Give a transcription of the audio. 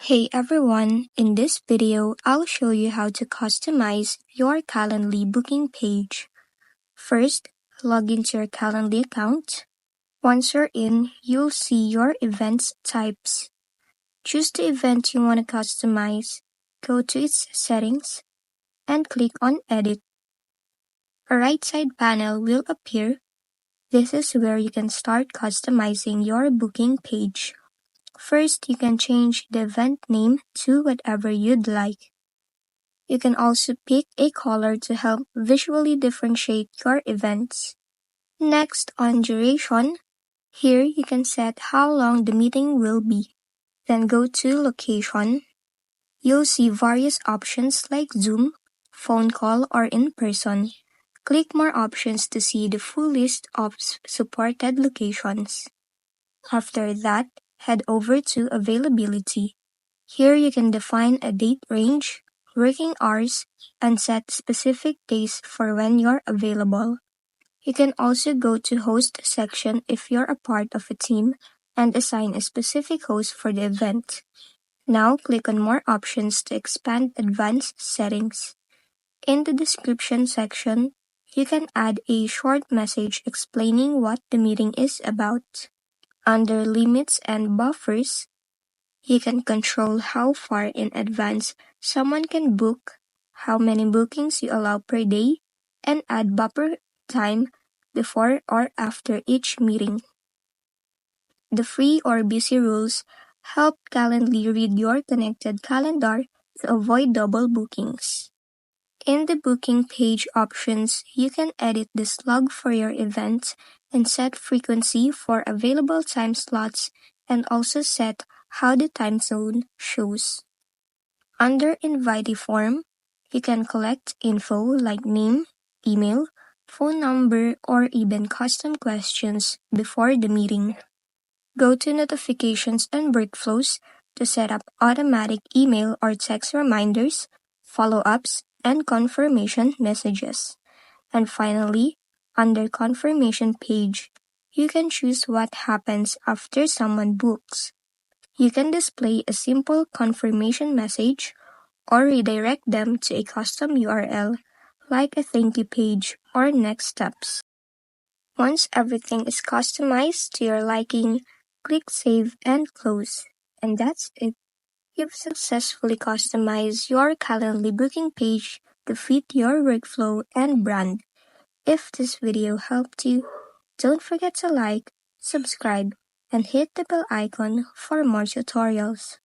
Hey everyone, in this video, I'll show you how to customize your Calendly booking page. First, log into your Calendly account. Once you're in, you'll see your events types. Choose the event you want to customize, go to its settings, and click on Edit. A right side panel will appear. This is where you can start customizing your booking page. First, you can change the event name to whatever you'd like. You can also pick a color to help visually differentiate your events. Next, on duration, here you can set how long the meeting will be. Then go to location. You'll see various options like Zoom, phone call, or in person. Click more options to see the full list of supported locations. After that, head over to availability. Here you can define a date range, working hours, and set specific days for when you're available. You can also go to host section if you're a part of a team and assign a specific host for the event. Now click on more options to expand advanced settings. In the description section, you can add a short message explaining what the meeting is about. Under limits and buffers, you can control how far in advance someone can book, how many bookings you allow per day, and add buffer time before or after each meeting. The free or busy rules help Calendly read your connected calendar to avoid double bookings. In the booking page options, you can edit the slug for your event and set frequency for available time slots and also set how the time zone shows. Under invitee form, you can collect info like name, email, phone number, or even custom questions before the meeting. Go to notifications and workflows to set up automatic email or text reminders, follow-ups, and confirmation messages. And finally, under confirmation page, you can choose what happens after someone books. You can display a simple confirmation message or redirect them to a custom URL like a thank you page or next steps. Once everything is customized to your liking, click Save and Close. And that's it. You've successfully customized your Calendly booking page to fit your workflow and brand. If this video helped you, don't forget to like, subscribe, and hit the bell icon for more tutorials.